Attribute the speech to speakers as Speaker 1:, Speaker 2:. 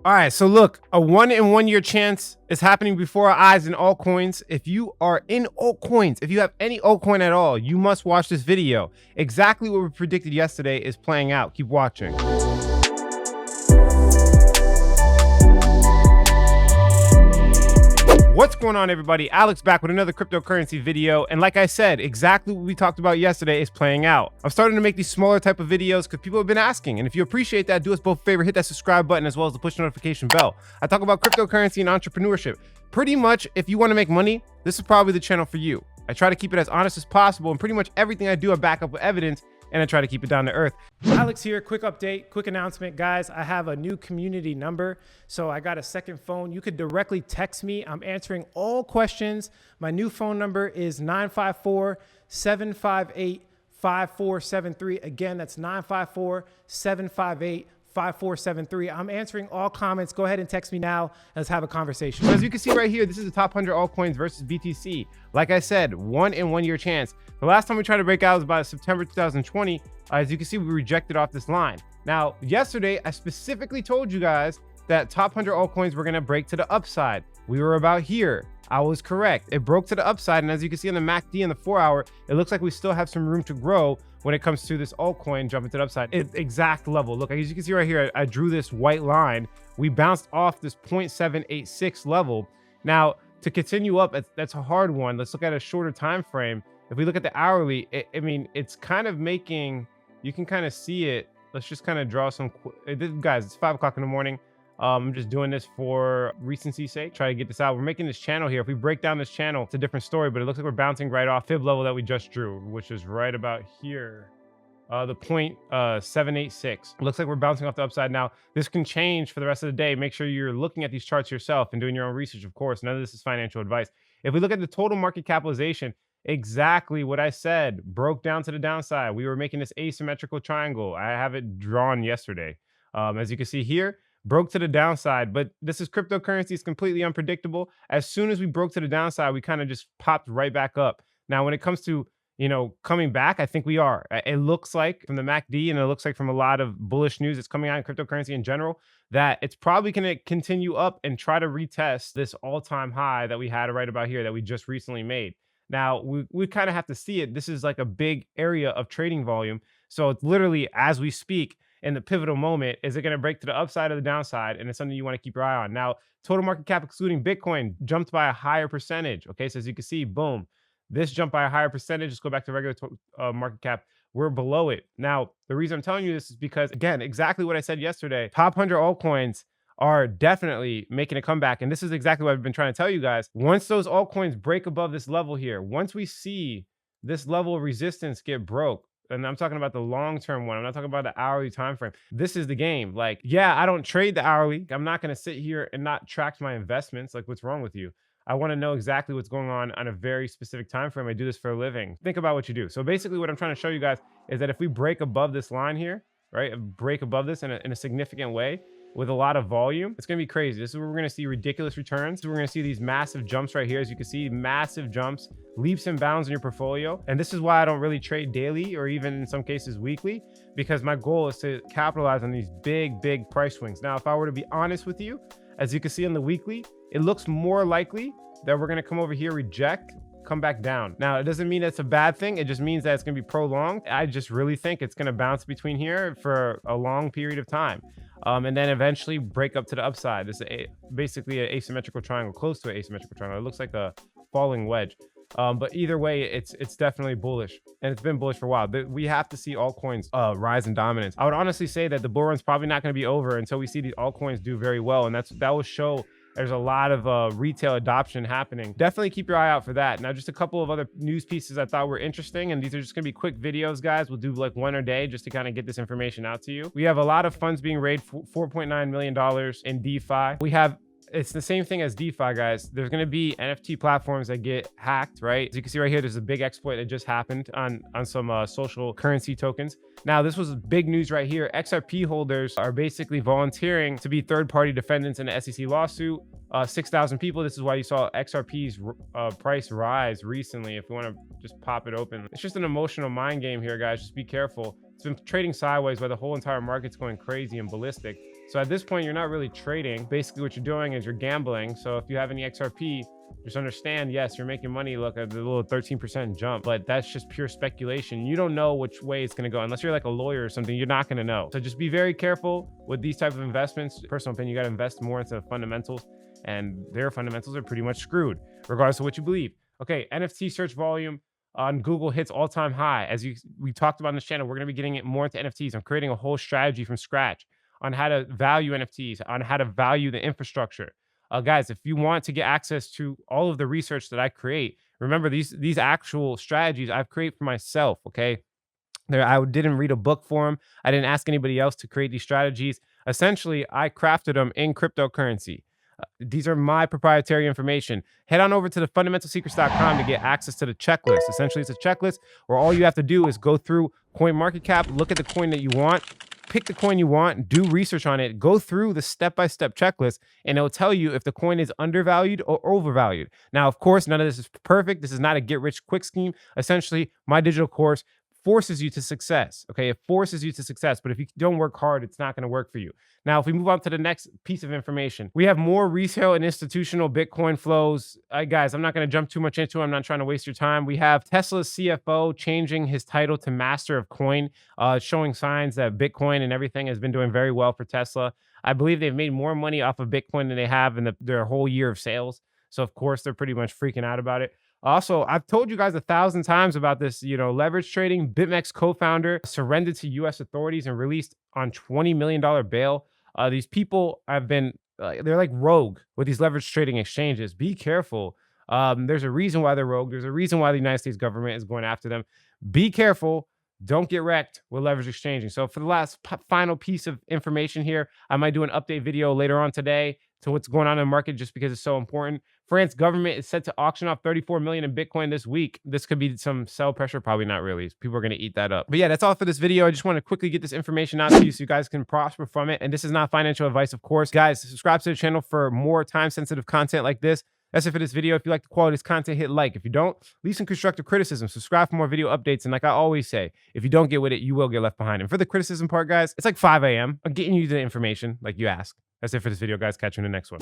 Speaker 1: All right, so look, a 1 in 1 year chance is happening before our eyes in altcoins. If you are in altcoins, if you have any altcoin at all, you must watch this video. Exactly what we predicted yesterday is playing out. Keep watching. What's going on, everybody? Alex back with another cryptocurrency video. And like I said, exactly what we talked about yesterday is playing out. I'm starting to make these smaller type of videos because people have been asking. And if you appreciate that, do us both a favor, hit that subscribe button as well as the push notification bell. I talk about cryptocurrency and entrepreneurship. Pretty much, if you want to make money, this is probably the channel for you. I try to keep it as honest as possible, and pretty much everything I do, I back up with evidence, and I try to keep it down to earth. Alex here, quick update, quick announcement, guys. I have a new community number, so I got a second phone. You could directly text me. I'm answering all questions. My new phone number is 954-758-5473. Again, that's 954-758-5473. I'm answering all comments. Go ahead and text me now. Let's have a conversation. So as you can see right here, this is the top 100 altcoins versus BTC. Like I said, 1 in 1 year chance. The last time we tried to break out was about September 2020. As you can see, we rejected off this line. Now, yesterday, I specifically told you guys that top 100 altcoins were going to break to the upside. We were about here. I was correct. It broke to the upside. And as you can see on the MACD in the 4 hour, it looks like we still have some room to grow when it comes to this altcoin jumping to the upside. Exact level. Look, as you can see right here, I drew this white line. We bounced off this 0.786 level. Now, to continue up, that's a hard one. Let's look at a shorter time frame. If we look at the hourly, I mean, it's kind of making, you can kind of see it. Let's just kind of draw some, guys, it's 5 o'clock in the morning. I'm just doing this for recency's sake, try to get this out. We're making this channel here. If we break down this channel, it's a different story, but it looks like we're bouncing right off fib level that we just drew, which is right about here. The 0.786. Looks like we're bouncing off the upside. Now, this can change for the rest of the day. Make sure you're looking at these charts yourself and doing your own research, of course. None of this is financial advice. If we look at the total market capitalization, exactly what I said, broke down to the downside. We were making this asymmetrical triangle. I have it drawn yesterday. As you can see here, broke to the downside, but this is cryptocurrency. It's completely unpredictable. As soon as we broke to the downside, we kind of just popped right back up. Now, when it comes to, you know, coming back, I think we are. It looks like from the MACD, and it looks like from a lot of bullish news that's coming out in cryptocurrency in general, that it's probably going to continue up and try to retest this all-time high that we had right about here that we just recently made. Now, we kind of have to see it. This is like a big area of trading volume. So it's literally, as we speak, in the pivotal moment, is it going to break to the upside or the downside? And it's something you want to keep your eye on. Now, total market cap excluding Bitcoin jumped by a higher percentage. Okay, so as you can see, boom, this jumped by a higher percentage. Let's go back to regular market cap. We're below it. Now, the reason I'm telling you this is because, again, exactly what I said yesterday, top 100 altcoins are definitely making a comeback. And this is exactly what I've been trying to tell you guys. Once those altcoins break above this level here, once we see this level of resistance get broke, and I'm talking about the long-term one, I'm not talking about the hourly time frame. This is the game. Like, yeah, I don't trade the hourly. I'm not going to sit here and not track my investments. Like, what's wrong with you? I want to know exactly what's going on a very specific time frame. I do this for a living. Think about what you do. So basically what I'm trying to show you guys is that if we break above this line here, right, break above this in a significant way with a lot of volume, it's going to be crazy. This is where we're going to see ridiculous returns. We're going to see these massive jumps right here. As you can see, massive jumps, leaps and bounds in your portfolio. And this is why I don't really trade daily or even in some cases weekly, because my goal is to capitalize on these big price swings. Now, if I were to be honest with you, as you can see on the weekly, it looks more likely that we're going to come over here, reject, come back down. Now, it doesn't mean that's a bad thing. It just means that it's going to be prolonged. I just really think it's going to bounce between here for a long period of time. And then eventually break up to the upside. This is basically an asymmetrical triangle, close to an asymmetrical triangle. It looks like a falling wedge. But either way, it's definitely bullish, and it's been bullish for a while. We have to see altcoins rise in dominance. I would honestly say that the bull run's probably not going to be over until we see these altcoins do very well, and that will show there's a lot of retail adoption happening. Definitely keep your eye out for that. Now, just a couple of other news pieces I thought were interesting, and these are just gonna be quick videos, guys. We'll do like one a day just to kind of get this information out to you. We have a lot of funds being raised, $4.9 million in DeFi. It's the same thing as DeFi, guys. There's going to be NFT platforms that get hacked, right? As you can see right here, there's a big exploit that just happened on some social currency tokens. Now, this was big news right here. XRP holders are basically volunteering to be third-party defendants in the SEC lawsuit. 6,000 people. This is why you saw XRP's price rise recently. If you want to just pop it open, it's just an emotional mind game here, guys. Just be careful. It's been trading sideways while the whole entire market's going crazy and ballistic. So at this point, you're not really trading. Basically, what you're doing is you're gambling. So if you have any XRP, just understand, yes, you're making money. Look at the little 13% jump, but that's just pure speculation. You don't know which way it's going to go. Unless you're like a lawyer or something, you're not going to know. So just be very careful with these type of investments. Personal opinion, you got to invest more into fundamentals, and their fundamentals are pretty much screwed, regardless of what you believe. Okay, NFT search volume on Google hits all-time high. As we talked about on this channel, we're going to be getting it more into NFTs. I'm creating a whole strategy from scratch on how to value NFTs, on how to value the infrastructure. Guys, if you want to get access to all of the research that I create, remember these actual strategies I've created for myself, okay? I didn't read a book for them. I didn't ask anybody else to create these strategies. Essentially, I crafted them in cryptocurrency. These are my proprietary information. Head on over to the fundamentalsecrets.com to get access to the checklist. Essentially, it's a checklist where all you have to do is go through CoinMarketCap, look at the coin that you want, pick the coin you want, do research on it, go through the step-by-step checklist, and it'll tell you if the coin is undervalued or overvalued. Now, of course, none of this is perfect. This is not a get-rich-quick scheme. Essentially, my digital course forces you to success, okay? It forces you to success, but if you don't work hard, it's not gonna work for you. Now, if we move on to the next piece of information, we have more retail and institutional Bitcoin flows. Guys, I'm not gonna jump too much into it. I'm not trying to waste your time. We have Tesla's CFO changing his title to Master of Coin, showing signs that Bitcoin and everything has been doing very well for Tesla. I believe they've made more money off of Bitcoin than they have in their whole year of sales. So of course, they're pretty much freaking out about it. Also, I've told you guys 1,000 times about this, leverage trading. BitMEX co-founder surrendered to U.S. authorities and released on $20 million bail. These people have been, they're like rogue with these leverage trading exchanges. Be careful. There's a reason why they're rogue. There's a reason why the United States government is going after them. Be careful. Don't get wrecked with leverage exchanging. So for the last final piece of information here, I might do an update video later on today to what's going on in the market just because it's so important. France government is set to auction off 34 million in Bitcoin this week. This could be some sell pressure. Probably not really. People are going to eat that up. But yeah, that's all for this video. I just want to quickly get this information out to you so you guys can prosper from it. And this is not financial advice, of course. Guys, subscribe to the channel for more time-sensitive content like this. That's it for this video. If you like the quality of this content, hit like. If you don't, leave some constructive criticism. Subscribe for more video updates. And like I always say, if you don't get with it, you will get left behind. And for the criticism part, guys, it's like 5 a.m. I'm getting you the information like you asked. That's it for this video, guys. Catch you in the next one.